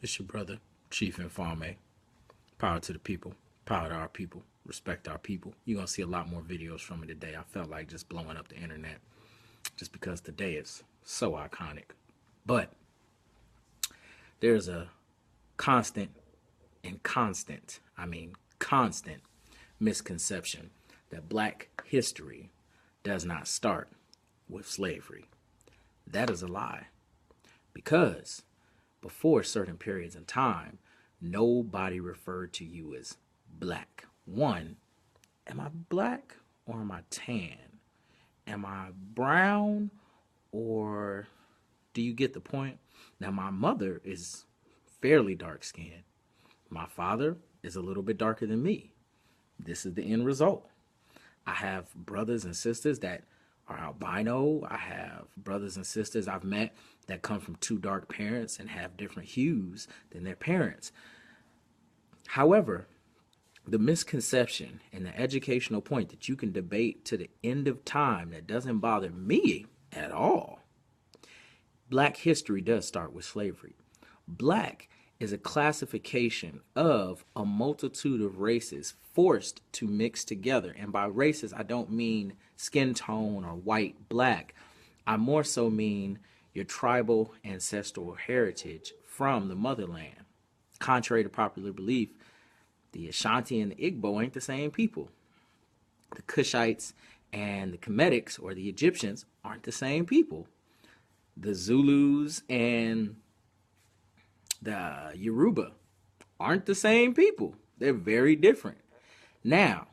It's your brother, Chief Infame. Power to the people. Power to our people. Respect our people. You're going to see a lot more videos from me today. I felt like just blowing up the internet just because today is so iconic. But there's a constant constant misconception that black history does not start with slavery. That is a lie because before certain periods in time, nobody referred to you as black. One, am I black or am I tan? Am I brown or do you get the point? Now, my mother is fairly dark skinned. My father is a little bit darker than me. This is the end result. I have brothers and sisters that are albino. I have brothers and sisters I've met that come from two dark parents and have different hues than their parents. However, the misconception and the educational point that you can debate to the end of time that doesn't bother me at all. Black history does start with slavery. Black is a classification of a multitude of races forced to mix together. And by races, I don't mean skin tone or white, black. I more so mean your tribal ancestral heritage from the motherland. Contrary to popular belief, the Ashanti and the Igbo ain't the same people. The Kushites and the Kemetics or the Egyptians aren't the same people. The Zulus and the Yoruba aren't the same people. They're very different. Now,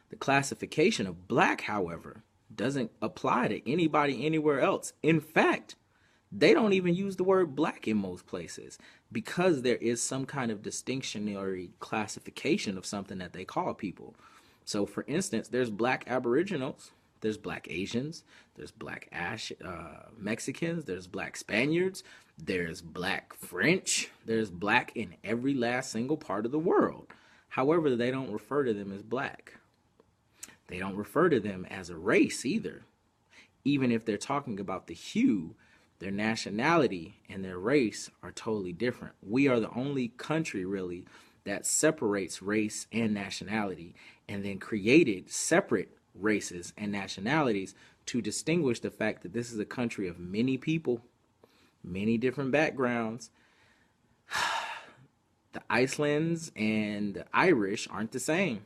the classification of black, however, doesn't apply to anybody anywhere else. In fact, they don't even use the word black in most places because there is some kind of distinctionary classification of something that they call people. So, for instance, there's black Aboriginals, there's black Asians, there's black Mexicans, there's black Spaniards, there's black French, there's black in every last single part of the world. However, they don't refer to them as black. They don't refer to them as a race either. Even if they're talking about the hue, their nationality and their race are totally different. We are the only country really that separates race and nationality and then created separate races and nationalities to distinguish the fact that this is a country of many people, many different backgrounds. The Icelands and the Irish aren't the same.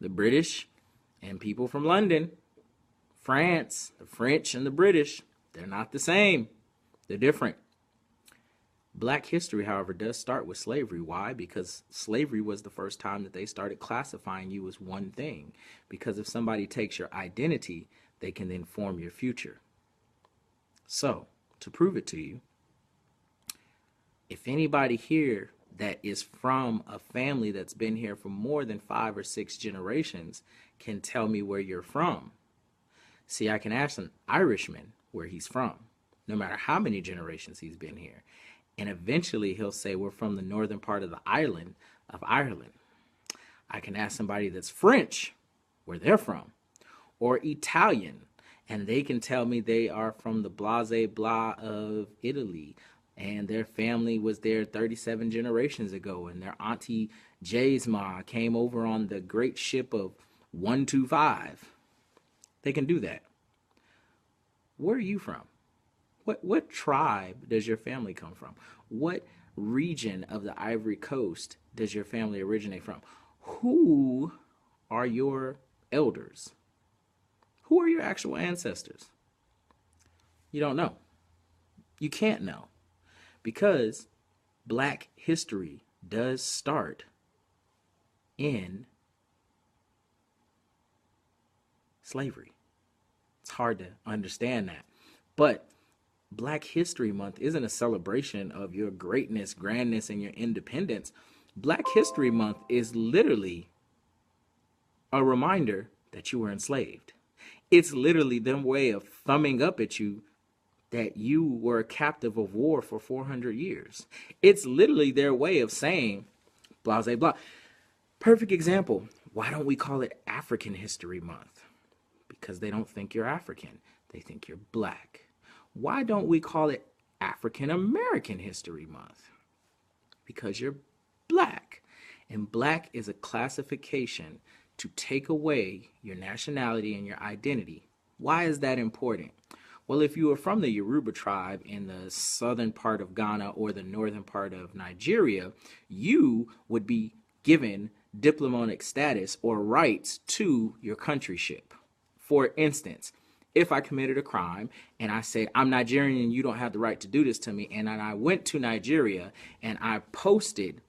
The British and people from London, France, the French and the British, they're not the same. They're different. Black history, however, does start with slavery. Why? Because slavery was the first time that they started classifying you as one thing. Because if somebody takes your identity, they can then form your future. So, to prove it to you, if anybody here that is from a family that's been here for more than 5 or 6 generations can tell me where you're from. See, I can ask an Irishman where he's from, no matter how many generations he's been here. And eventually he'll say, we're from the northern part of the island of Ireland. I can ask somebody that's French where they're from, or Italian, and they can tell me they are from the blase blah of Italy, and their family was there 37 generations ago, and their auntie Jay's ma came over on the great ship of 125. They can do that. Where are you from? What tribe does your family come from? What region of the Ivory Coast does your family originate from? Who are your elders? Who are your actual ancestors? You don't know. You can't know. Because black history does start in slavery. It's hard to understand that. But Black History Month isn't a celebration of your greatness, grandness, and your independence. Black History Month is literally a reminder that you were enslaved. It's literally their way of thumbing up at you that you were a captive of war for 400 years. It's literally their way of saying, blah, blah, blah. Perfect example. Why don't we call it African History Month? Because they don't think you're African. They think you're black. Why don't we call it African American History Month? Because you're black. And black is a classification to take away your nationality and your identity. Why is that important? Well, if you were from the Yoruba tribe in the southern part of Ghana or the northern part of Nigeria, you would be given diplomatic status or rights to your countryship. For instance, if I committed a crime and I said, I'm Nigerian and you don't have the right to do this to me, and then I went to Nigeria and I posted,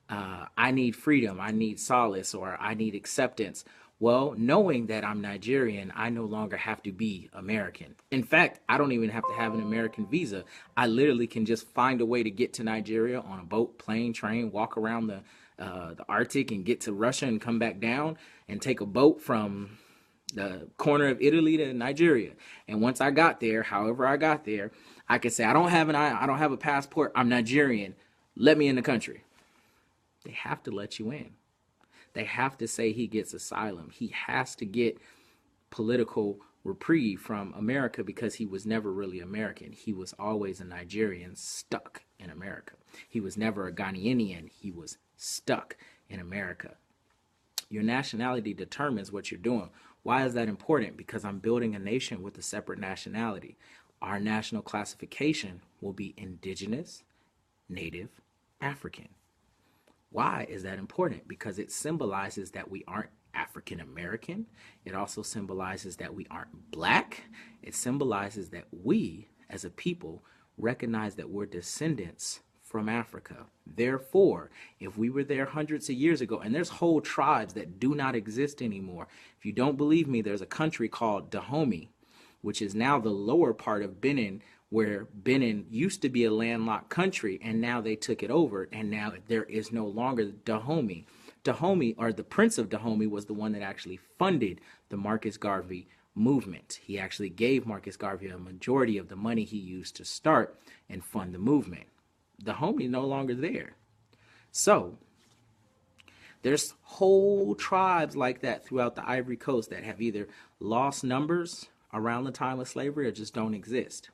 I need freedom, I need solace, or I need acceptance. Well, knowing that I'm Nigerian, I no longer have to be American. In fact, I don't even have to have an American visa. I literally can just find a way to get to Nigeria on a boat, plane, train, walk around the Arctic and get to Russia and come back down and take a boat from the corner of Italy to Nigeria. And once I got there, however I got there, I could say, I don't have a passport. I'm Nigerian. Let me in the country. They have to let you in. They have to say he gets asylum. He has to get political reprieve from America because he was never really American. He was always a Nigerian stuck in America. He was never a Ghanaian. He was stuck in America. Your nationality determines what you're doing. Why is that important? Because I'm building a nation with a separate nationality. Our national classification will be indigenous, native, African. Why is that important? Because it symbolizes that we aren't African American. It also symbolizes that we aren't black. It symbolizes that we, as a people, recognize that we're descendants from Africa. Therefore, if we were there hundreds of years ago, and there's whole tribes that do not exist anymore. If you don't believe me, there's a country called Dahomey, which is now the lower part of Benin, where Benin used to be a landlocked country, and now they took it over, and now there is no longer Dahomey. Dahomey, or the Prince of Dahomey, was the one that actually funded the Marcus Garvey movement. He actually gave Marcus Garvey a majority of the money he used to start and fund the movement. Dahomey no longer there. So there's whole tribes like that throughout the Ivory Coast that have either lost numbers around the time of slavery or just don't exist.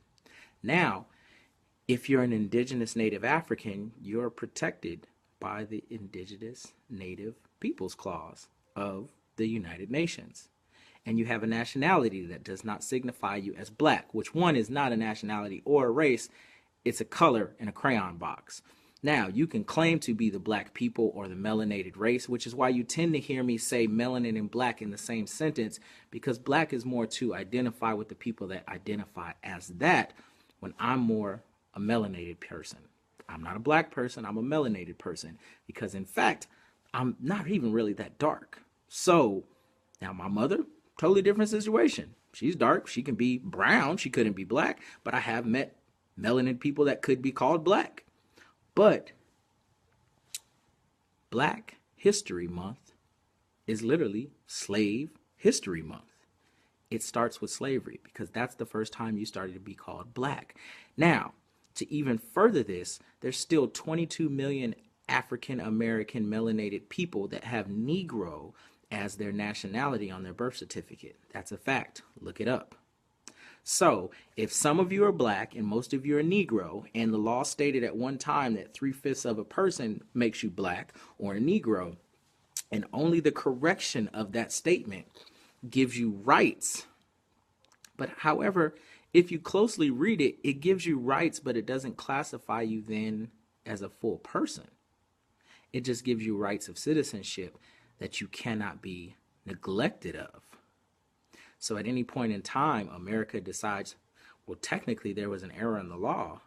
Now, if you're an indigenous native African, you're protected by the Indigenous Native Peoples Clause of the United Nations. And you have a nationality that does not signify you as black, which one is not a nationality or a race. It's a color in a crayon box. Now, you can claim to be the black people or the melanated race, which is why you tend to hear me say melanin and black in the same sentence, because black is more to identify with the people that identify as that, when I'm more a melanated person. I'm not a black person, I'm a melanated person, because in fact, I'm not even really that dark. So, now my mother, totally different situation. She's dark, she can be brown, she couldn't be black, but I have met melanin people that could be called black. But Black History Month is literally Slave History Month. It starts with slavery because that's the first time you started to be called black. Now, to even further this, there's still 22 million African American melanated people that have Negro as their nationality on their birth certificate. That's a fact. Look it up. So, if some of you are black and most of you are Negro, and the law stated at one time that 3/5 of a person makes you black or a Negro, and only the correction of that statement gives you rights. But however, if you closely read it, it gives you rights, but it doesn't classify you then as a full person. It just gives you rights of citizenship that you cannot be neglected of. So at any point in time, America decides, well, technically there was an error in the law.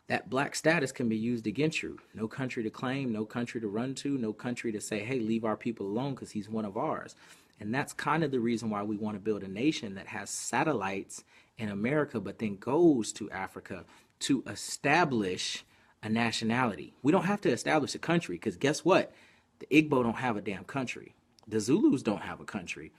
That black status can be used against you. No country to claim, no country to run to, no country to say, hey, leave our people alone because he's one of ours. And that's kind of the reason why we want to build a nation that has satellites in America, but then goes to Africa to establish a nationality. We don't have to establish a country because guess what? The Igbo don't have a damn country. The Zulus don't have a country.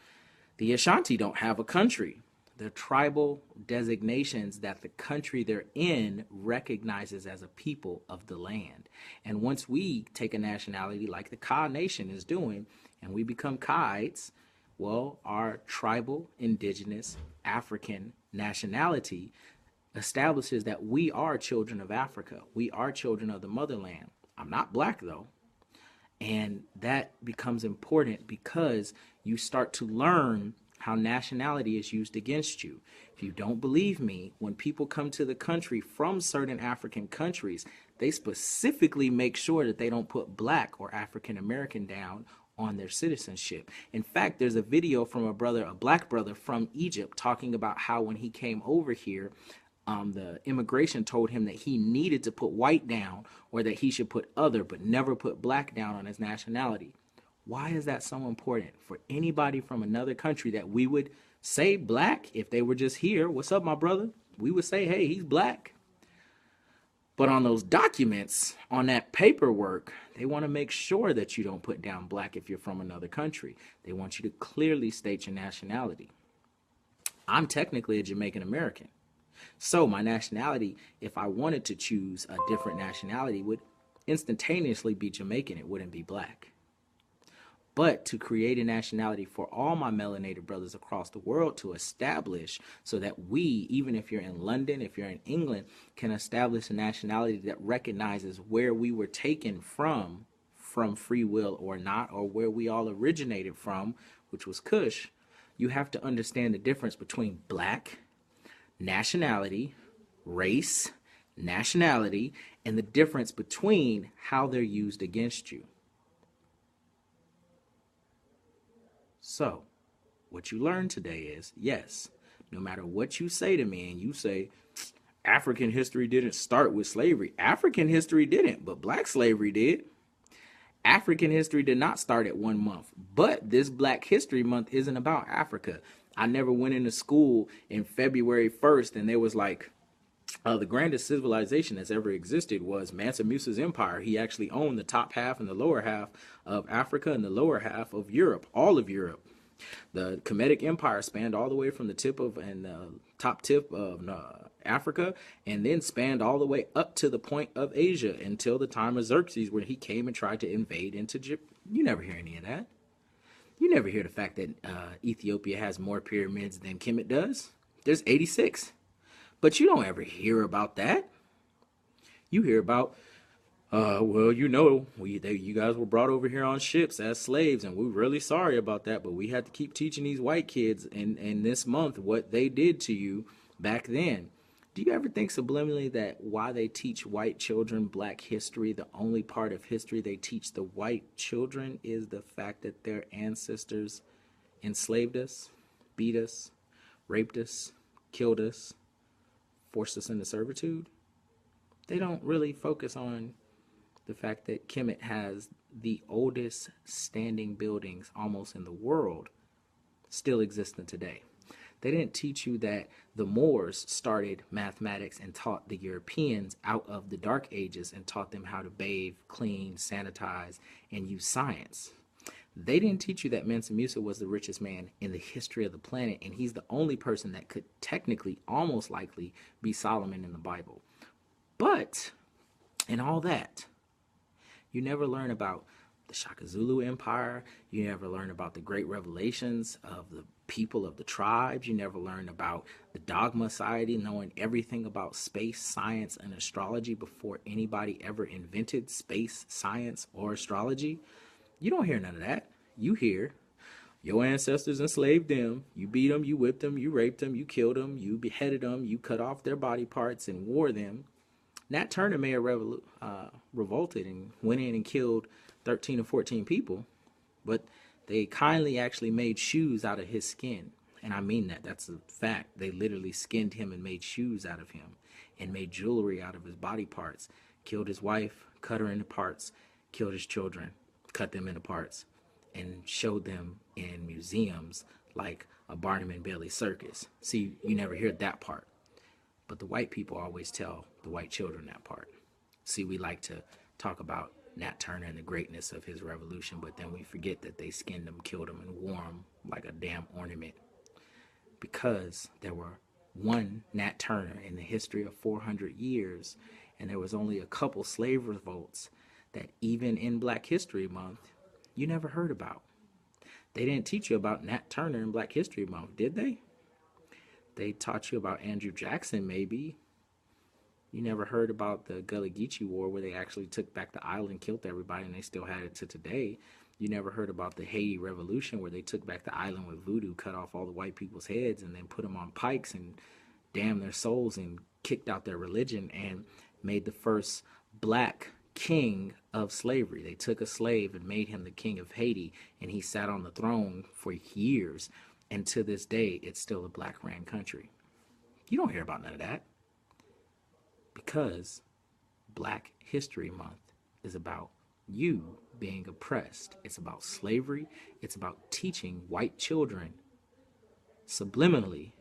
The Ashanti don't have a country. They're tribal designations that the country they're in recognizes as a people of the land. And once we take a nationality like the Ka Nation is doing, and we become Kaites, well, our tribal, indigenous, African nationality establishes that we are children of Africa. We are children of the motherland. I'm not black though. And that becomes important because you start to learn how nationality is used against you. If you don't believe me, when people come to the country from certain African countries, they specifically make sure that they don't put black or African American down on their citizenship. In fact, there's a video from a black brother from Egypt, talking about how when he came over here, the immigration told him that he needed to put white down or that he should put other, but never put black down on his nationality. Why is that so important for anybody from another country that we would say black if they were just here? What's up, my brother? We would say, hey, he's black. But on those documents, on that paperwork, they want to make sure that you don't put down black if you're from another country. They want you to clearly state your nationality. I'm technically a Jamaican American. So my nationality, if I wanted to choose a different nationality, would instantaneously be Jamaican. It wouldn't be black. But to create a nationality for all my melanated brothers across the world to establish, so that we, even if you're in London, if you're in England, can establish a nationality that recognizes where we were taken from free will or not, or where we all originated from, which was Kush. You have to understand the difference between black, nationality, race, nationality, and the difference between how they're used against you. So, what you learned today is, yes, no matter what you say to me, and you say, African history didn't start with slavery. African history didn't, but black slavery did. African history did not start at 1 month, but this Black History Month isn't about Africa. I never went into school in February 1st and there was like, the grandest civilization that's ever existed was Mansa Musa's empire. He actually owned the top half and the lower half of Africa and the lower half of Europe, all of Europe. The Kemetic Empire spanned all the way from the tip of and the top tip of Africa, and then spanned all the way up to the point of Asia until the time of Xerxes, when he came and tried to invade into Egypt. You never hear any of that. You never hear the fact that Ethiopia has more pyramids than Kemet does. There's 86. But you don't ever hear about that. You hear about, well, you know, you guys were brought over here on ships as slaves, and we're really sorry about that, but we had to keep teaching these white kids in this month what they did to you back then. Do you ever think subliminally that why they teach white children Black history, the only part of history they teach the white children is the fact that their ancestors enslaved us, beat us, raped us, killed us, forced us into servitude? They don't really focus on the fact that Kemet has the oldest standing buildings almost in the world still existing today. They didn't teach you that the Moors started mathematics and taught the Europeans out of the Dark Ages and taught them how to bathe, clean, sanitize, and use science. They didn't teach you that Mansa Musa was the richest man in the history of the planet, and he's the only person that could technically, almost likely, be Solomon in the Bible. But in all that, you never learn about the Shaka Zulu Empire. You never learn about the great revelations of the people of the tribes. You never learn about the Dogma Society, knowing everything about space, science, and astrology before anybody ever invented space, science, or astrology. You don't hear none of that. You hear your ancestors enslaved them. You beat them, you whipped them, you raped them, you killed them, you beheaded them, you cut off their body parts and wore them. Nat Turner may have revolted and went in and killed 13 or 14 people, but they kindly actually made shoes out of his skin. And I mean that. That's a fact. They literally skinned him and made shoes out of him and made jewelry out of his body parts, killed his wife, cut her into parts, killed his children, cut them into parts, and showed them in museums like a Barnum and Bailey circus. See, you never hear that part. But the white people always tell the white children that part. See, we like to talk about Nat Turner and the greatness of his revolution, but then we forget that they skinned him, killed him, and wore him like a damn ornament. Because there were one Nat Turner in the history of 400 years, and there was only a couple slave revolts that even in Black History Month, you never heard about. They didn't teach you about Nat Turner in Black History Month, did they? They taught you about Andrew Jackson, maybe. You never heard about the Gullah Geechee War where they actually took back the island, killed everybody, and they still had it to today. You never heard about the Haiti Revolution where they took back the island with voodoo, cut off all the white people's heads, and then put them on pikes and damned their souls and kicked out their religion and made the first black king of slavery. They took a slave and made him the king of Haiti, and he sat on the throne for years. And to this day, it's still a black ran country. You don't hear about none of that because Black History Month is about you being oppressed. It's about slavery. It's about teaching white children subliminally.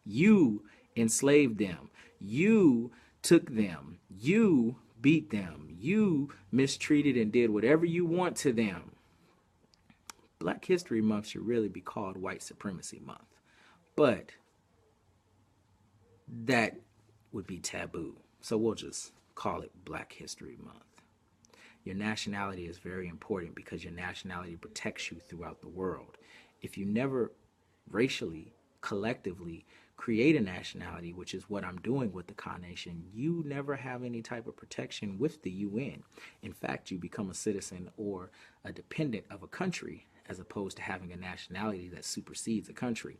You enslaved them. You took them. You beat them. You mistreated and did whatever you want to them. Black History Month should really be called White Supremacy Month. But that would be taboo. So we'll just call it Black History Month. Your nationality is very important because your nationality protects you throughout the world. If you never racially, collectively create a nationality, which is what I'm doing with the Ka Nation, you never have any type of protection with the UN. In fact, you become a citizen or a dependent of a country as opposed to having a nationality that supersedes a country.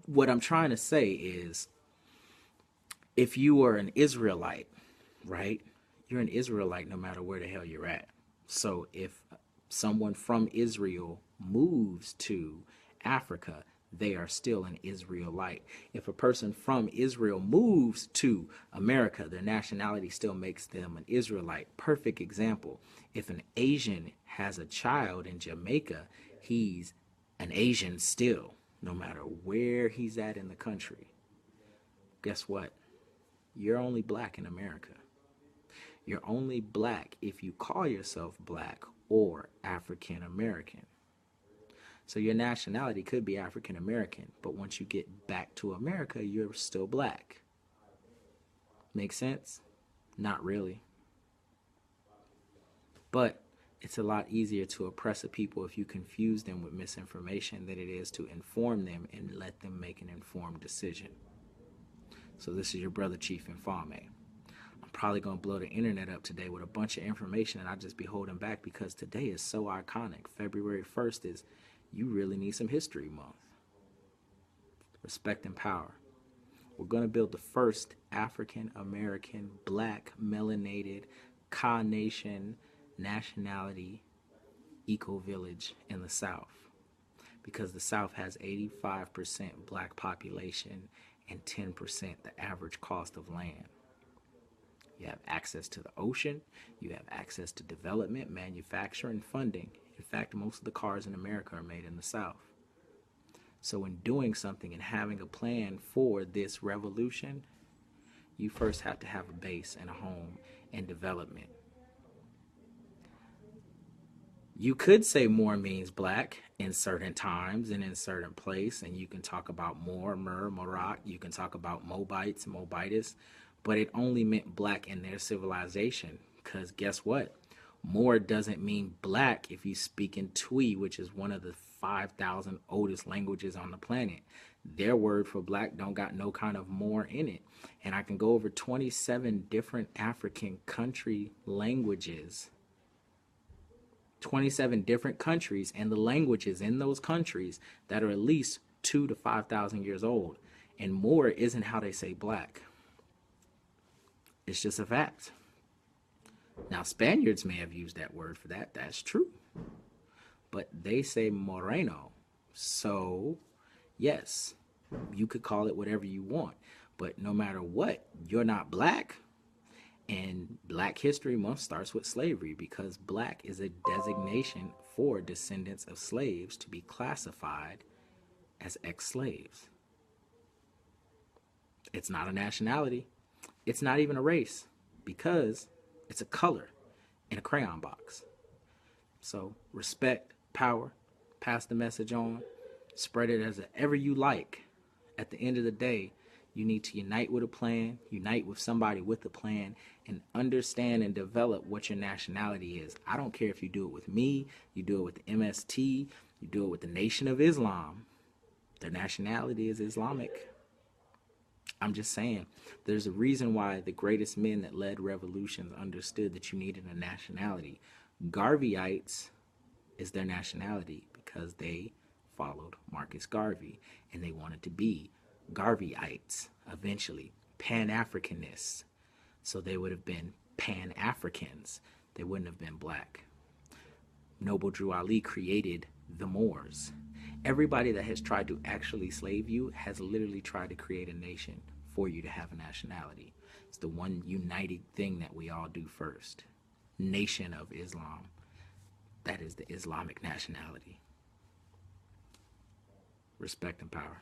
What I'm trying to say is, if you are an Israelite, right, you're an Israelite no matter where the hell you're at. So if someone from Israel moves to Africa, they are still an Israelite. If a person from Israel moves to America, their nationality still makes them an Israelite. Perfect example. If an Asian has a child in Jamaica, he's an Asian still, no matter where he's at in the country. Guess what? You're only black in America. You're only black if you call yourself black or African American. So your nationality could be African American, but once you get back to America, you're still black. Make sense? Not really. But it's a lot easier to oppress a people if you confuse them with misinformation than it is to inform them and let them make an informed decision. So this is your brother Chief Infame. I'm probably going to blow the internet up today with a bunch of information and I'll just be holding back because today is so iconic. February 1st is You Really Need Some History Month. Respect and power. We're going to build the first African American, black, melanated, Ka Nation, nationality, eco-village in the South. Because the South has 85% black population and 10% the average cost of land. You have access to the ocean. You have access to development, manufacturing, funding. In fact, most of the cars in America are made in the South. So in doing something and having a plan for this revolution, you first have to have a base and a home and development. You could say more means black in certain times and in certain place, and you can talk about Mor, Morak, you can talk about Moabites, Moabitis, but it only meant black in their civilization, because guess what? Mor doesn't mean black if you speak in Twi, which is one of the 5,000 oldest languages on the planet. Their word for black don't got no kind of Mor in it. And I can go over 27 different African country languages, 27 different countries and the languages in those countries that are at least 2,000 to 5,000 years old. And Mor isn't how they say black. It's just a fact. Now, Spaniards may have used that word for that. That's true. But they say moreno. So, yes, you could call it whatever you want. But no matter what, you're not black. And Black History Month starts with slavery because black is a designation for descendants of slaves to be classified as ex-slaves. It's not a nationality. It's not even a race because it's a color in a crayon box. So respect, power, pass the message on, spread it as ever you like. At the end of the day, you need to unite with a plan, unite with somebody with a plan, and understand and develop what your nationality is. I don't care if you do it with me, you do it with the MST, you do it with the Nation of Islam. Their nationality is Islamic. I'm just saying, there's a reason why the greatest men that led revolutions understood that you needed a nationality. Garveyites is their nationality because they followed Marcus Garvey and they wanted to be Garveyites eventually, Pan Africanists. So they would have been Pan Africans, they wouldn't have been black. Noble Drew Ali created the Moors. Everybody that has tried to actually slave you has literally tried to create a nation for you to have a nationality. It's the one uniting thing that we all do first. Nation of Islam. That is the Islamic nationality. Respect and power.